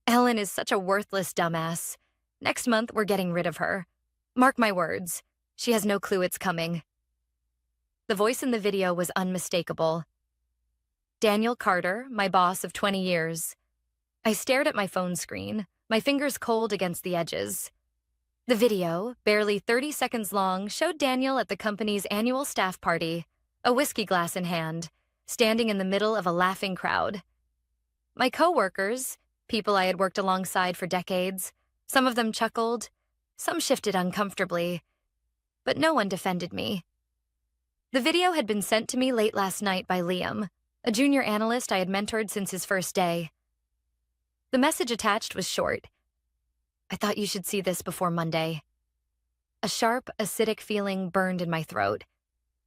Ellen is such a worthless dumbass. Next month, we're getting rid of her. Mark my words. She has no clue it's coming. The voice in the video was unmistakable. Daniel Carter, my boss of 20 years. I stared at my phone screen, my fingers cold against the edges. The video, barely 30 seconds long, showed Daniel at the company's annual staff party, a whiskey glass in hand, standing in the middle of a laughing crowd. My coworkers, people I had worked alongside for decades, some of them chuckled, some shifted uncomfortably, but no one defended me. The video had been sent to me late last night by Liam, a junior analyst I had mentored since his first day. The message attached was short. I thought you should see this before Monday. A sharp, acidic feeling burned in my throat.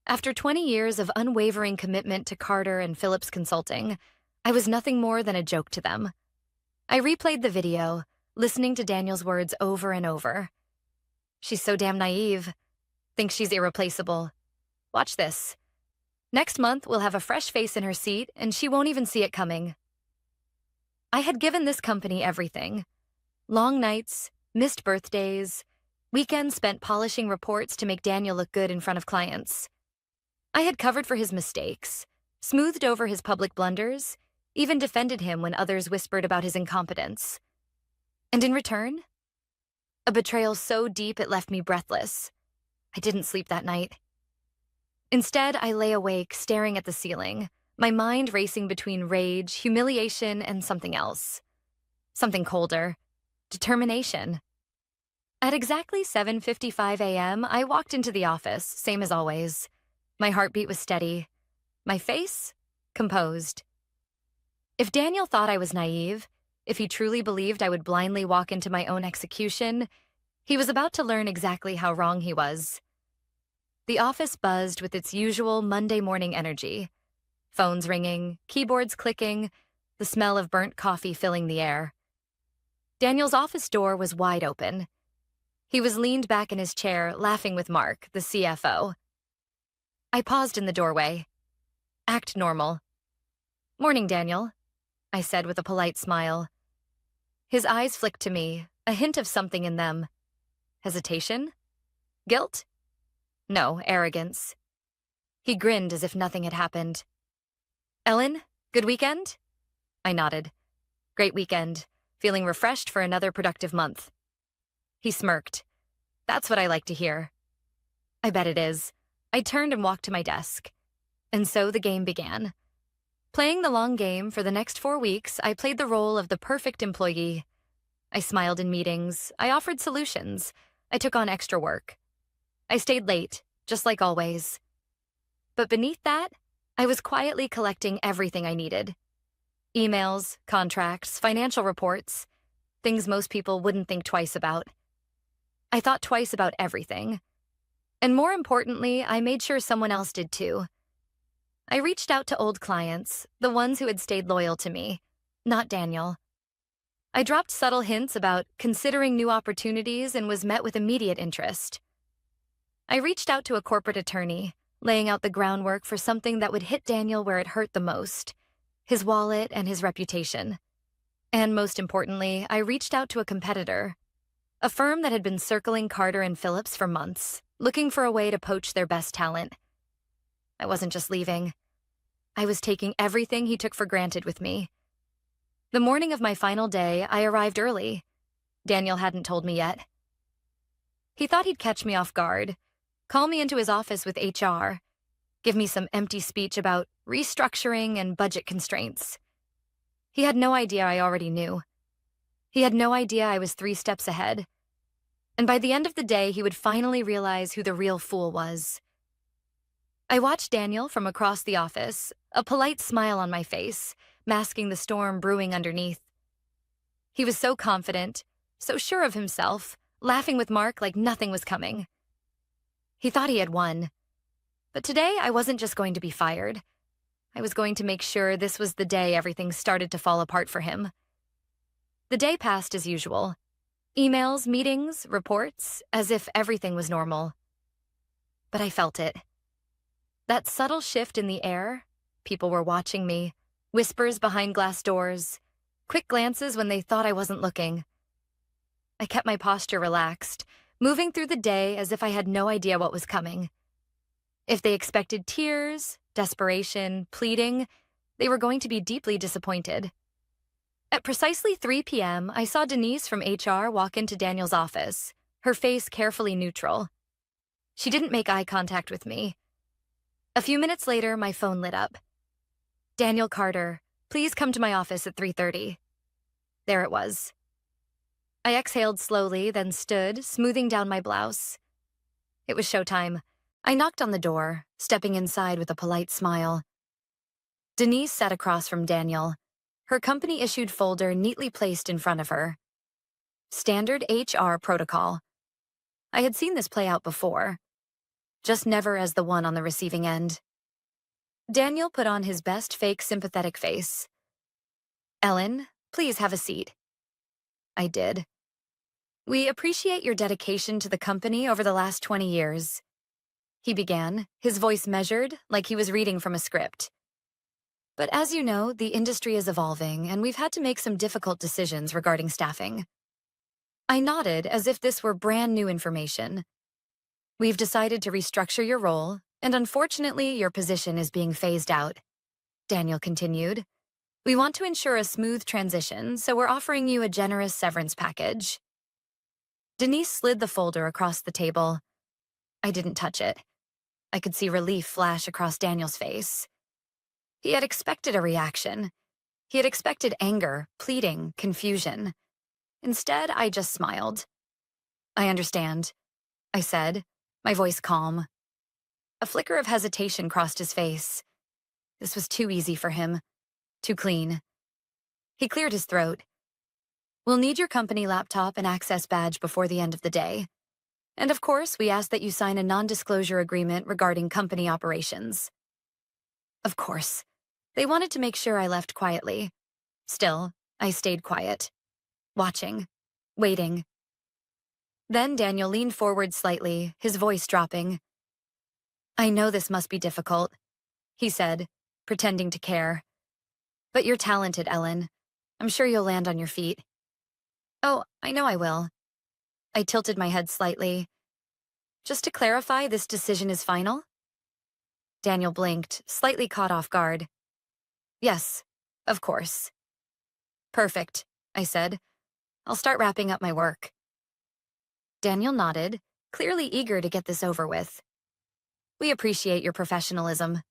After 20 years of unwavering commitment to Carter and Phillips Consulting, I was nothing more than a joke to them. I replayed the video, listening to Daniel's words over and over. She's so damn naive. Thinks she's irreplaceable. Watch this. Next month, we'll have a fresh face in her seat, and she won't even see it coming. I had given this company everything. Long nights, missed birthdays, weekends spent polishing reports to make Daniel look good in front of clients. I had covered for his mistakes, smoothed over his public blunders, even defended him when others whispered about his incompetence. And in return, a betrayal so deep it left me breathless. I didn't sleep that night. Instead, I lay awake, staring at the ceiling, my mind racing between rage, humiliation, and something else. Something colder. Determination. At exactly 7:55 a.m., I walked into the office, same as always. My heartbeat was steady. My face? Composed. If Daniel thought I was naive, if he truly believed I would blindly walk into my own execution, he was about to learn exactly how wrong he was. The office buzzed with its usual Monday morning energy. Phones ringing, keyboards clicking, the smell of burnt coffee filling the air. Daniel's office door was wide open. He was leaned back in his chair, laughing with Mark, the CFO. I paused in the doorway. Act normal. Morning, Daniel, I said with a polite smile. His eyes flicked to me, a hint of something in them. Hesitation? Guilt? No, arrogance. He grinned as if nothing had happened. Ellen, good weekend? I nodded. Great weekend, feeling refreshed for another productive month. He smirked. That's what I like to hear. I bet it is. I turned and walked to my desk. And so the game began. Playing the long game for the next 4 weeks, I played the role of the perfect employee. I smiled in meetings. I offered solutions. I took on extra work. I stayed late, just like always. But beneath that, I was quietly collecting everything I needed. Emails, contracts, financial reports, things most people wouldn't think twice about. I thought twice about everything. And more importantly, I made sure someone else did too. I reached out to old clients, the ones who had stayed loyal to me, not Daniel. I dropped subtle hints about considering new opportunities and was met with immediate interest. I reached out to a corporate attorney, laying out the groundwork for something that would hit Daniel where it hurt the most, his wallet and his reputation. And most importantly, I reached out to a competitor, a firm that had been circling Carter and Phillips for months, looking for a way to poach their best talent. I wasn't just leaving. I was taking everything he took for granted with me. The morning of my final day, I arrived early. Daniel hadn't told me yet. He thought he'd catch me off guard, call me into his office with HR, give me some empty speech about restructuring and budget constraints. He had no idea I already knew. He had no idea I was 3 steps ahead. And by the end of the day, he would finally realize who the real fool was. I watched Daniel from across the office, a polite smile on my face, masking the storm brewing underneath. He was so confident, so sure of himself, laughing with Mark like nothing was coming. He thought he had won. But today, I wasn't just going to be fired. I was going to make sure this was the day everything started to fall apart for him. The day passed as usual. Emails, meetings, reports, as if everything was normal. But I felt it. That subtle shift in the air, people were watching me, whispers behind glass doors, quick glances when they thought I wasn't looking. I kept my posture relaxed, moving through the day as if I had no idea what was coming. If they expected tears, desperation, pleading, they were going to be deeply disappointed. At precisely 3 p.m., I saw Denise from HR walk into Daniel's office, her face carefully neutral. She didn't make eye contact with me. A few minutes later, my phone lit up. "Daniel Carter, please come to my office at 3:30. There it was. I exhaled slowly, then stood, smoothing down my blouse. It was showtime. I knocked on the door, stepping inside with a polite smile. Denise sat across from Daniel, her company-issued folder neatly placed in front of her. Standard HR protocol. I had seen this play out before, just never as the one on the receiving end. Daniel put on his best fake sympathetic face. "Ellen, please have a seat." I did. "We appreciate your dedication to the company over the last 20 years. He began, his voice measured, like he was reading from a script. "But as you know, the industry is evolving, and we've had to make some difficult decisions regarding staffing." I nodded as if this were brand new information. "We've decided to restructure your role, and unfortunately, your position is being phased out," Daniel continued. "We want to ensure a smooth transition, so we're offering you a generous severance package." Denise slid the folder across the table. I didn't touch it. I could see relief flash across Daniel's face. He had expected a reaction. He had expected anger, pleading, confusion. Instead, I just smiled. "I understand," I said, my voice calm. A flicker of hesitation crossed his face. This was too easy for him. Too clean. He cleared his throat. "We'll need your company laptop and access badge before the end of the day. And of course, we ask that you sign a non-disclosure agreement regarding company operations." Of course. They wanted to make sure I left quietly. Still, I stayed quiet. Watching. Waiting. Then Daniel leaned forward slightly, his voice dropping. "I know this must be difficult," he said, pretending to care. "But you're talented, Ellen. I'm sure you'll land on your feet." "Oh, I know I will." I tilted my head slightly. "Just to clarify, this decision is final?" Daniel blinked, slightly caught off guard. "Yes, of course." "Perfect," I said. "I'll start wrapping up my work." Daniel nodded, clearly eager to get this over with. "We appreciate your professionalism."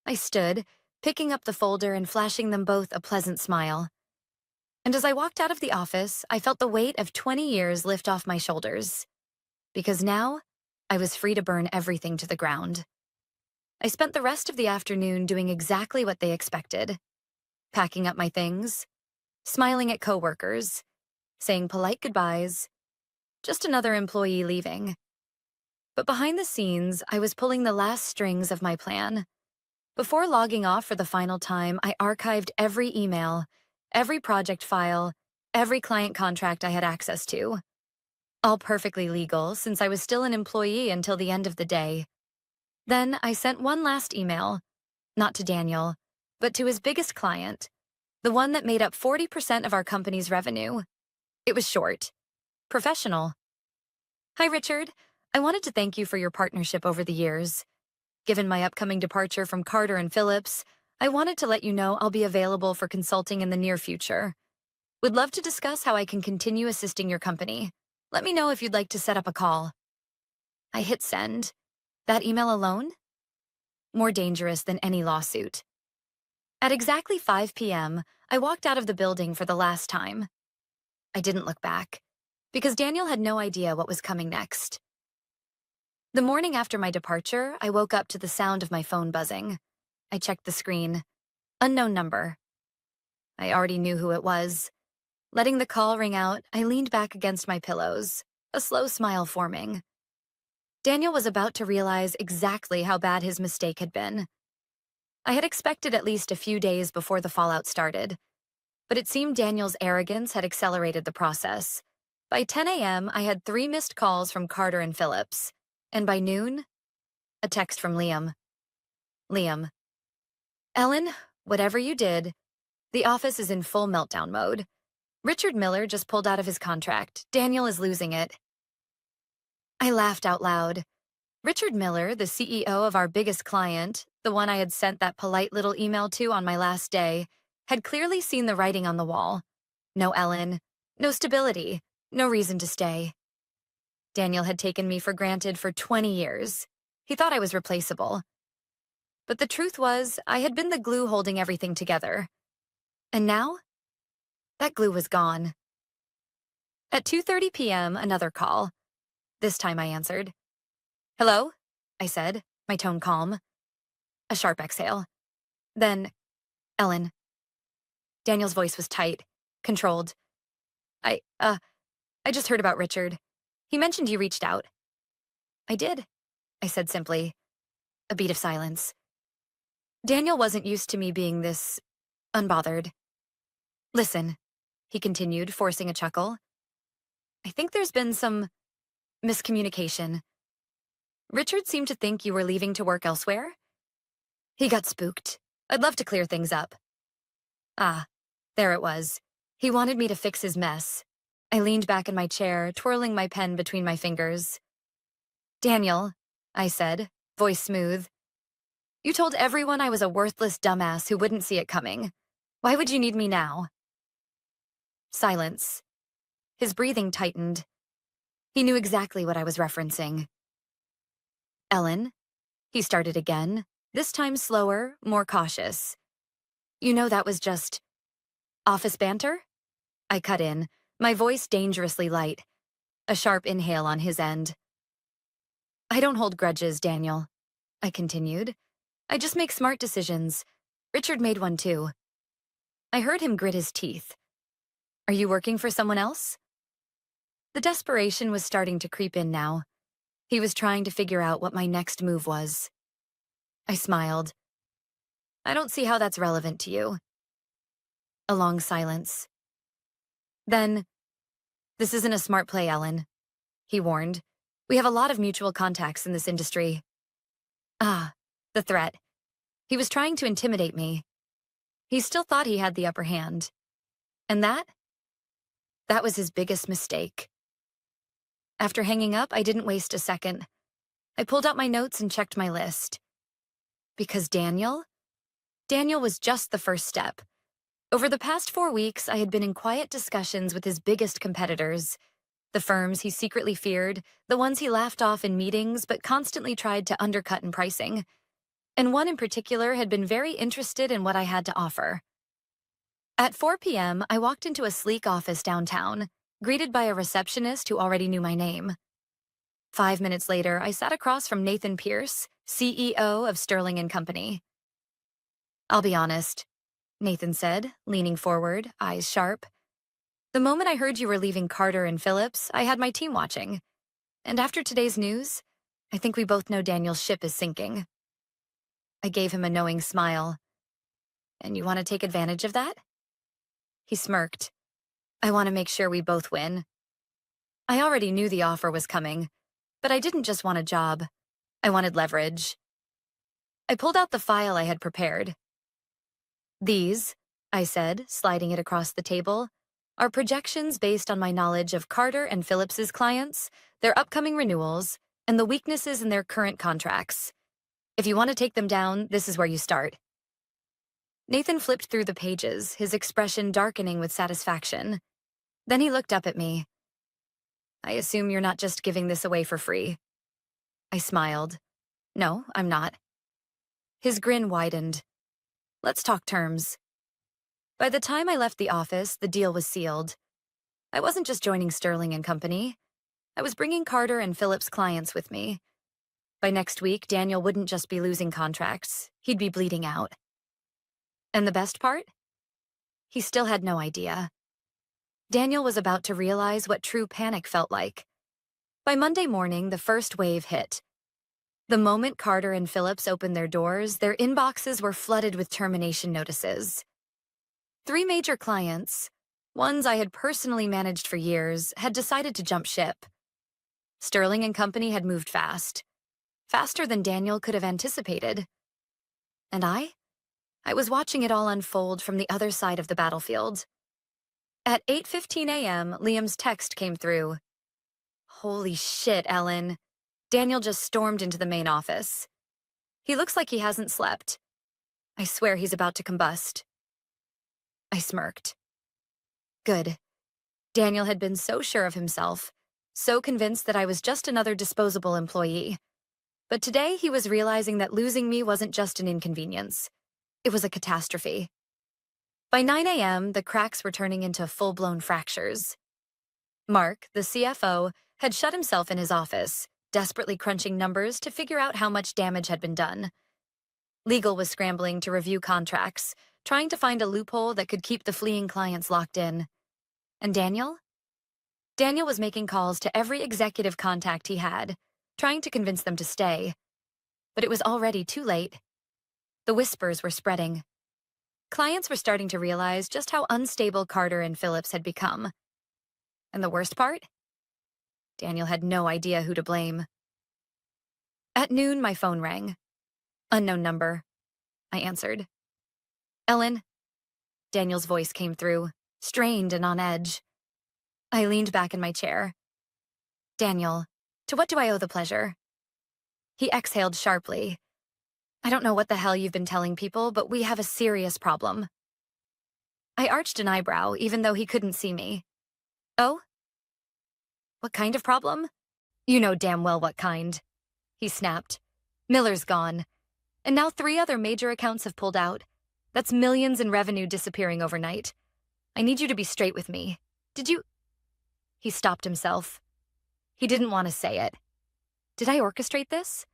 I stood, picking up the folder and flashing them both a pleasant smile. And as I walked out of the office, I felt the weight of 20 years lift off my shoulders. Because now, I was free to burn everything to the ground. I spent the rest of the afternoon doing exactly what they expected. Packing up my things, smiling at coworkers, saying polite goodbyes, just another employee leaving. But behind the scenes, I was pulling the last strings of my plan. Before logging off for the final time, I archived every email, every project file, every client contract I had access to. All perfectly legal, since I was still an employee until the end of the day. Then I sent one last email, not to Daniel, but to his biggest client, the one that made up 40% of our company's revenue. It was short. Professional. "Hi, Richard. I wanted to thank you for your partnership over the years. Given my upcoming departure from Carter and Phillips, I wanted to let you know I'll be available for consulting in the near future. Would love to discuss how I can continue assisting your company. Let me know if you'd like to set up a call." I hit send. That email alone? More dangerous than any lawsuit. At exactly 5 p.m., I walked out of the building for the last time. I didn't look back, because Daniel had no idea what was coming next. The morning after my departure, I woke up to the sound of my phone buzzing. I checked the screen. Unknown number. I already knew who it was. Letting the call ring out, I leaned back against my pillows, a slow smile forming. Daniel was about to realize exactly how bad his mistake had been. I had expected at least a few days before the fallout started, but it seemed Daniel's arrogance had accelerated the process. By 10 a.m., I had 3 missed calls from Carter and Phillips, and by noon, a text from Liam. Liam. "Ellen, whatever you did, The office is in full meltdown mode. Richard Miller just pulled out of his contract. Daniel is losing it. I laughed out loud. Richard Miller, the CEO of our biggest client, the one I had sent that polite little email to on my last day, had clearly seen the writing on the wall. No Ellen, no stability, no reason to stay. Daniel had taken me for granted for 20 years. He thought I was replaceable. But the truth was, I had been the glue holding everything together. And now, that glue was gone. At 2:30 p.m., another call. This time I answered. "Hello?" I said, my tone calm. A sharp exhale. Then, "Ellen." Daniel's voice was tight, controlled. I just heard about Richard. He mentioned you reached out." "I did," I said simply. A beat of silence. Daniel wasn't used to me being this unbothered. "Listen," he continued, forcing a chuckle. "I think there's been some miscommunication. Richard seemed to think you were leaving to work elsewhere. He got spooked. I'd love to clear things up." Ah, there it was. He wanted me to fix his mess. I leaned back in my chair, twirling my pen between my fingers. "Daniel," I said, voice smooth, "you told everyone I was a worthless dumbass who wouldn't see it coming. Why would you need me now?" Silence. His breathing tightened. He knew exactly what I was referencing. "Ellen," he started again, this time slower, more cautious. "You know that was just office banter?" I cut in, my voice dangerously light. A sharp inhale on his end. "I don't hold grudges, Daniel," I continued. "I just make smart decisions. Richard made one too." I heard him grit his teeth. "Are you working for someone else?" The desperation was starting to creep in now. He was trying to figure out what my next move was. I smiled. "I don't see how that's relevant to you." A long silence. Then, "This isn't a smart play, Ellen," he warned. "We have a lot of mutual contacts in this industry." Ah, the threat. He was trying to intimidate me. He still thought he had the upper hand. And that was his biggest mistake. After hanging up, I didn't waste a second. I pulled out my notes and checked my list. Because Daniel was just the first step. Over the past 4 weeks, I had been in quiet discussions with his biggest competitors, the firms he secretly feared, the ones he laughed off in meetings but constantly tried to undercut in pricing. And one in particular had been very interested in what I had to offer. At 4 p.m., I walked into a sleek office downtown, greeted by a receptionist who already knew my name. 5 minutes later, I sat across from Nathan Pierce, CEO of Sterling and Company. "I'll be honest," Nathan said, leaning forward, eyes sharp. "The moment I heard you were leaving Carter and Phillips, I had my team watching. And after today's news, I think we both know Daniel's ship is sinking." I gave him a knowing smile. "And you want to take advantage of that?" He smirked. "I want to make sure we both win." I already knew the offer was coming, but I didn't just want a job. I wanted leverage. I pulled out the file I had prepared. "These," I said, sliding it across the table, "are projections based on my knowledge of Carter and Phillips's clients, their upcoming renewals, and the weaknesses in their current contracts. If you want to take them down, this is where you start." Nathan flipped through the pages, his expression darkening with satisfaction. Then he looked up at me. "I assume you're not just giving this away for free." I smiled. "No, I'm not." His grin widened. "Let's talk terms." By the time I left the office, the deal was sealed. I wasn't just joining Sterling and Company. I was bringing Carter and Phillips clients with me. By next week, Daniel wouldn't just be losing contracts. He'd be bleeding out. And the best part? He still had no idea. Daniel was about to realize what true panic felt like. By Monday morning, the first wave hit. The moment Carter and Phillips opened their doors, their inboxes were flooded with termination notices. 3 major clients, ones I had personally managed for years, had decided to jump ship. Sterling and Company had moved fast, faster than Daniel could have anticipated. And I? I was watching it all unfold from the other side of the battlefield. At 8:15 a.m., Liam's text came through. Holy shit, Ellen. Daniel just stormed into the main office. He looks like he hasn't slept. I swear he's about to combust. I smirked. Good. Daniel had been so sure of himself, so convinced that I was just another disposable employee. But today he was realizing that losing me wasn't just an inconvenience. It was a catastrophe. By 9 a.m., the cracks were turning into full-blown fractures. Mark, the CFO, had shut himself in his office, desperately crunching numbers to figure out how much damage had been done. Legal was scrambling to review contracts, trying to find a loophole that could keep the fleeing clients locked in. And Daniel? Daniel was making calls to every executive contact he had, trying to convince them to stay. But it was already too late. The whispers were spreading. Clients were starting to realize just how unstable Carter and Phillips had become. And the worst part? Daniel had no idea who to blame. At noon, my phone rang. Unknown number. I answered. Ellen? Daniel's voice came through, strained and on edge. I leaned back in my chair. Daniel, to what do I owe the pleasure? He exhaled sharply. I don't know what the hell you've been telling people, but we have a serious problem. I arched an eyebrow, even though he couldn't see me. Oh? What kind of problem? You know damn well what kind. He snapped. Miller's gone. And now 3 other major accounts have pulled out. That's millions in revenue disappearing overnight. I need you to be straight with me. Did you... He stopped himself. He didn't want to say it. Did I orchestrate this?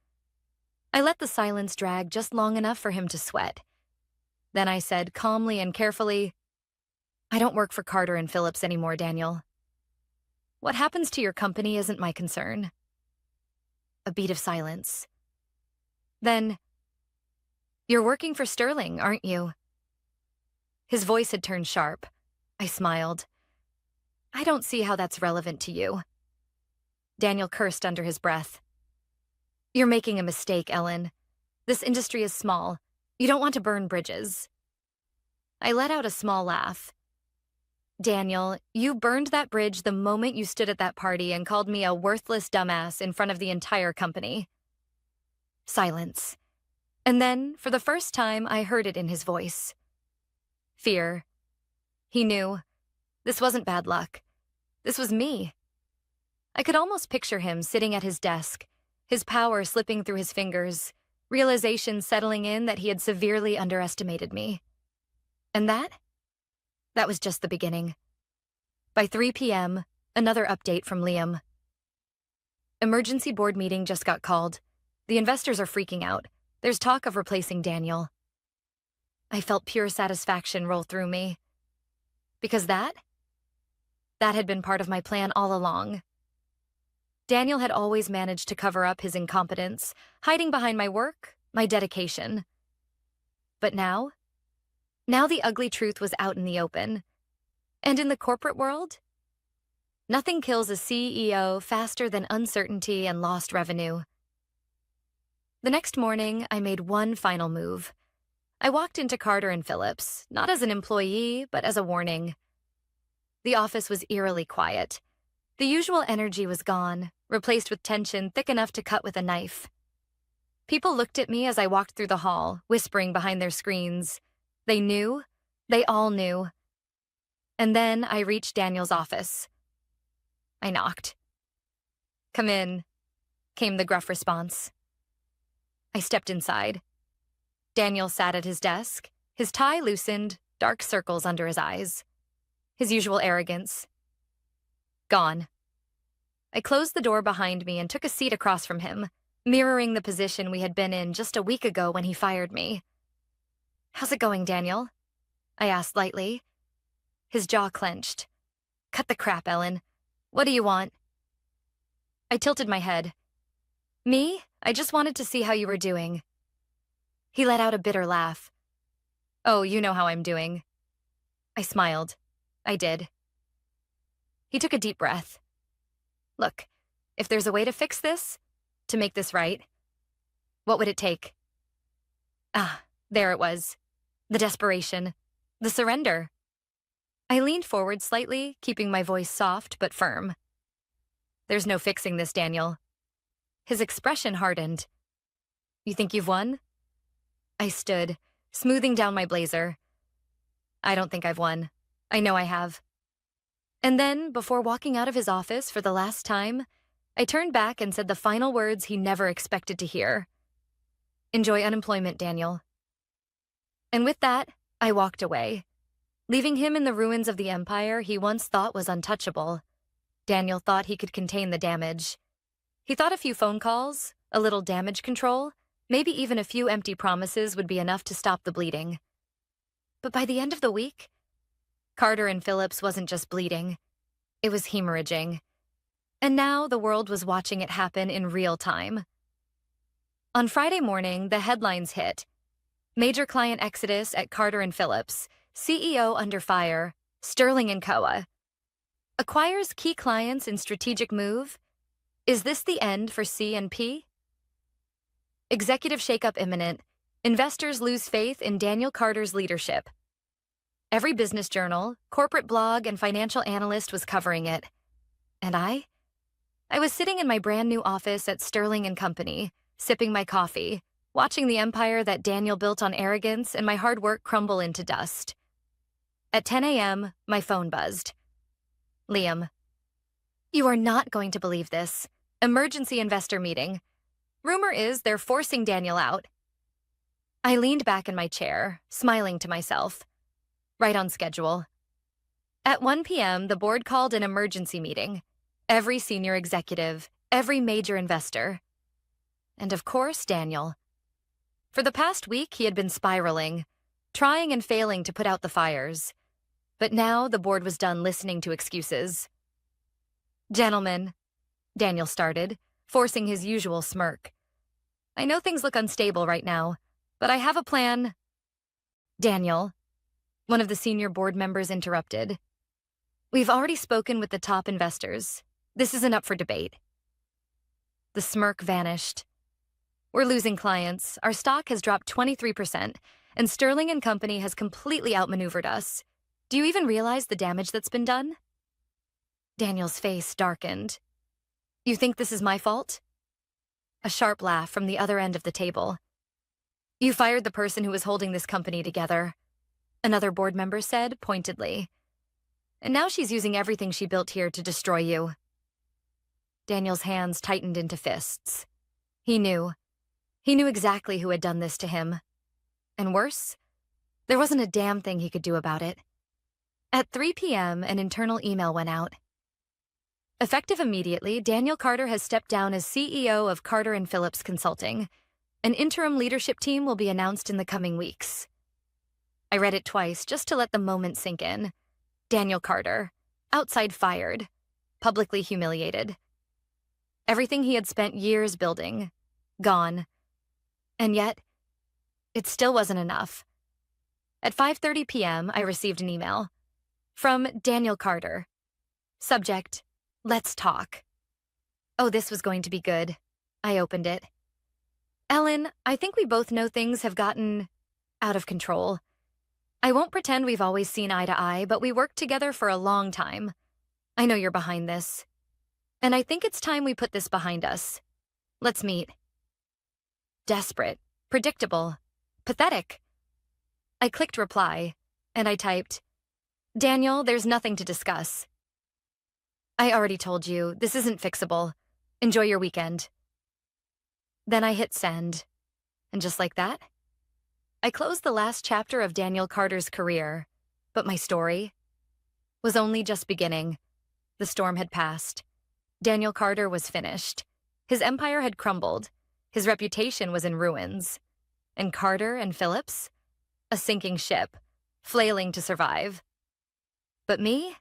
I let the silence drag just long enough for him to sweat. Then I said calmly and carefully, I don't work for Carter and Phillips anymore, Daniel. What happens to your company isn't my concern. A beat of silence. Then, you're working for Sterling, aren't you? His voice had turned sharp. I smiled. I don't see how that's relevant to you. Daniel cursed under his breath. You're making a mistake, Ellen. This industry is small. You don't want to burn bridges. I let out a small laugh. Daniel, you burned that bridge the moment you stood at that party and called me a worthless dumbass in front of the entire company. Silence. And then, for the first time, I heard it in his voice. Fear. He knew. This wasn't bad luck. This was me. I could almost picture him sitting at his desk, his power slipping through his fingers, realization settling in that he had severely underestimated me. And that was just the beginning. By 3 p.m., another update from Liam. Emergency board meeting just got called. The investors are freaking out. There's talk of replacing Daniel. I felt pure satisfaction roll through me. Because that had been part of my plan all along. Daniel had always managed to cover up his incompetence, hiding behind my work, my dedication. But now the ugly truth was out in the open. And in the corporate world, nothing kills a CEO faster than uncertainty and lost revenue. The next morning, I made one final move. I walked into Carter and Phillips, not as an employee, but as a warning. The office was eerily quiet. The usual energy was gone, replaced with tension thick enough to cut with a knife. People looked at me as I walked through the hall, whispering behind their screens. They knew. They all knew. And then I reached Daniel's office. I knocked. Come in, came the gruff response. I stepped inside. Daniel sat at his desk, his tie loosened, dark circles under his eyes. His usual arrogance. Gone. I closed the door behind me and took a seat across from him, mirroring the position we had been in just a week ago when he fired me. How's it going, Daniel? I asked lightly. His jaw clenched. Cut the crap, Ellen. What do you want? I tilted my head. Me? I just wanted to see how you were doing. He let out a bitter laugh. Oh, you know how I'm doing. I smiled. I did. He took a deep breath. Look, if there's a way to fix this, to make this right, what would it take? Ah, there it was. The desperation. The surrender. I leaned forward slightly, keeping my voice soft but firm. There's no fixing this, Daniel. His expression hardened. You think you've won? I stood, smoothing down my blazer. I don't think I've won. I know I have. And then, before walking out of his office for the last time, I turned back and said the final words he never expected to hear. Enjoy unemployment, Daniel. And with that, I walked away, leaving him in the ruins of the empire he once thought was untouchable. Daniel thought he could contain the damage. He thought a few phone calls, a little damage control, maybe even a few empty promises would be enough to stop the bleeding. But by the end of the week, Carter and Phillips wasn't just bleeding. It was hemorrhaging. And now the world was watching it happen in real time. On Friday morning, the headlines hit. Major client exodus at Carter and Phillips, CEO under fire, Sterling and Coa. Acquires key clients in strategic move. Is this the end for C&P? Executive shakeup imminent. Investors lose faith in Daniel Carter's leadership. Every business journal, corporate blog, and financial analyst was covering it. And I was sitting in my brand new office at Sterling and Company, sipping my coffee, watching the empire that Daniel built on arrogance and my hard work crumble into dust. At 10 a.m., my phone buzzed. Liam. You are not going to believe this. Emergency investor meeting. Rumor is they're forcing Daniel out. I leaned back in my chair, smiling to myself. Right on schedule. At 1 p.m., the board called an emergency meeting. Every senior executive, every major investor. And of course, Daniel. For the past week, he had been spiraling, trying and failing to put out the fires. But now the board was done listening to excuses. Gentlemen, Daniel started, forcing his usual smirk. I know things look unstable right now, but I have a plan. Daniel, one of the senior board members interrupted. We've already spoken with the top investors. This isn't up for debate. The smirk vanished. We're losing clients. Our stock has dropped 23%, and Sterling and Company has completely outmaneuvered us. Do you even realize the damage that's been done? Daniel's face darkened. You think this is my fault? A sharp laugh from the other end of the table. You fired the person who was holding this company together, another board member said pointedly. And now she's using everything she built here to destroy you. Daniel's hands tightened into fists. He knew. He knew exactly who had done this to him. And worse, there wasn't a damn thing he could do about it. At 3 p.m., an internal email went out. Effective immediately, Daniel Carter has stepped down as CEO of Carter and Phillips Consulting. An interim leadership team will be announced in the coming weeks. I read it twice just to let the moment sink in. Daniel Carter, outside fired, publicly humiliated. Everything he had spent years building, gone. And yet, it still wasn't enough. At 5:30 p.m., I received an email. From Daniel Carter. Subject, let's talk. Oh, this was going to be good. I opened it. Ellen, I think we both know things have gotten out of control. I won't pretend we've always seen eye to eye, but we worked together for a long time. I know you're behind this. And I think it's time we put this behind us. Let's meet. Desperate, predictable, pathetic. I clicked reply, and I typed, Daniel, there's nothing to discuss. I already told you, this isn't fixable. Enjoy your weekend. Then I hit send, and just like that, I closed the last chapter of Daniel Carter's career, but my story was only just beginning. The storm had passed. Daniel Carter was finished. His empire had crumbled. His reputation was in ruins. And Carter and Phillips? A sinking ship, flailing to survive. But me?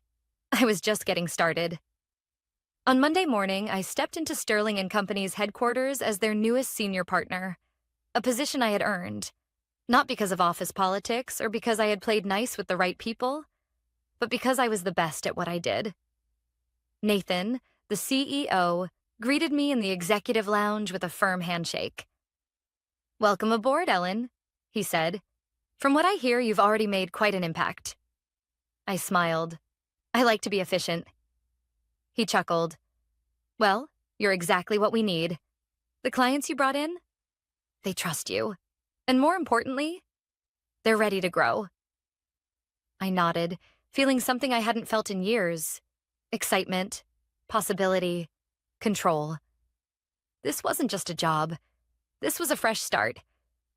I was just getting started. On Monday morning, I stepped into Sterling and Company's headquarters as their newest senior partner, a position I had earned, not because of office politics or because I had played nice with the right people, but because I was the best at what I did. Nathan, the CEO, greeted me in the executive lounge with a firm handshake. Welcome aboard, Ellen, he said. From what I hear, you've already made quite an impact. I smiled. I like to be efficient. He chuckled. Well, you're exactly what we need. The clients you brought in? They trust you. And more importantly, they're ready to grow. I nodded, feeling something I hadn't felt in years. Excitement, possibility, control. This wasn't just a job. This was a fresh start.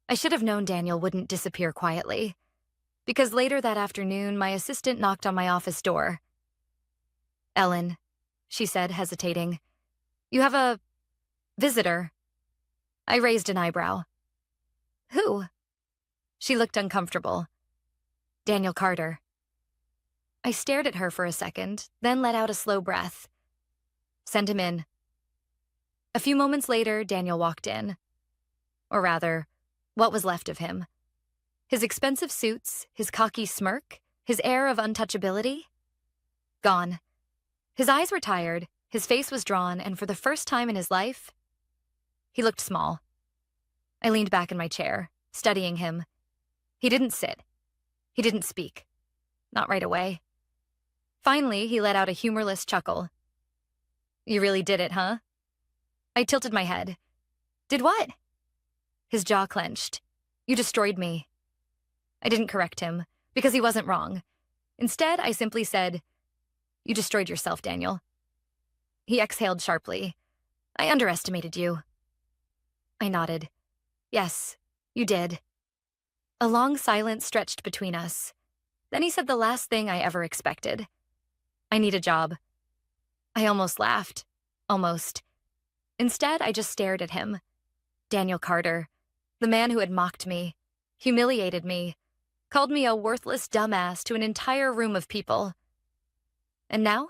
I should have known Daniel wouldn't disappear quietly. Because later that afternoon, my assistant knocked on my office door. Ellen, she said, hesitating. You have a visitor. I raised an eyebrow. Who? She looked uncomfortable. Daniel Carter. I stared at her for a second, then let out a slow breath. Send him in. A few moments later, Daniel walked in. Or rather, what was left of him. His expensive suits, his cocky smirk, his air of untouchability? Gone. His eyes were tired, his face was drawn, and for the first time in his life, he looked small. I leaned back in my chair, studying him. He didn't sit. He didn't speak. Not right away. Finally, he let out a humorless chuckle. You really did it, huh? I tilted my head. Did what? His jaw clenched. You destroyed me. I didn't correct him, because he wasn't wrong. Instead, I simply said, You destroyed yourself, Daniel. He exhaled sharply. I underestimated you. I nodded. Yes, you did. A long silence stretched between us. Then he said the last thing I ever expected. I need a job. I almost laughed. Almost. Instead, I just stared at him. Daniel Carter, the man who had mocked me, humiliated me, called me a worthless dumbass to an entire room of people. And now?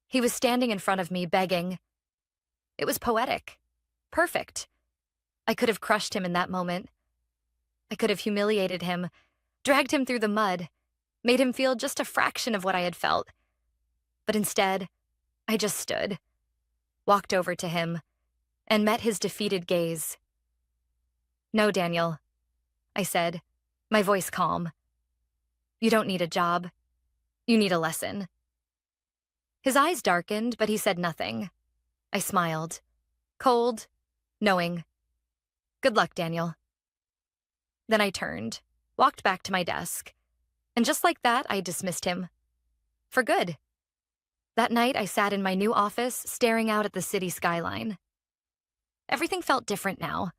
He was standing in front of me, begging. It was poetic. Perfect. I could have crushed him in that moment. I could have humiliated him, dragged him through the mud, made him feel just a fraction of what I had felt. But instead, I just stood, walked over to him, and met his defeated gaze. No, Daniel, I said, my voice calm. You don't need a job. You need a lesson. His eyes darkened, but he said nothing. I smiled. Cold, knowing. Good luck, Daniel. Then I turned, walked back to my desk, and just like that, I dismissed him. For good. That night, I sat in my new office, staring out at the city skyline. Everything felt different now.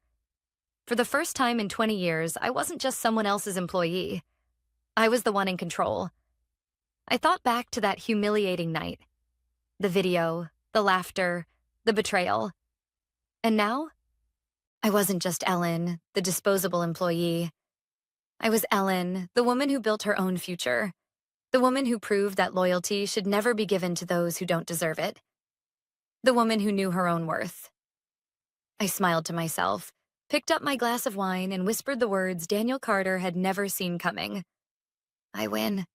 For the first time in 20 years, I wasn't just someone else's employee. I was the one in control. I thought back to that humiliating night. The video, the laughter, the betrayal. And now, I wasn't just Ellen, the disposable employee. I was Ellen, the woman who built her own future. The woman who proved that loyalty should never be given to those who don't deserve it. The woman who knew her own worth. I smiled to myself, picked up my glass of wine, and whispered the words Daniel Carter had never seen coming. I win.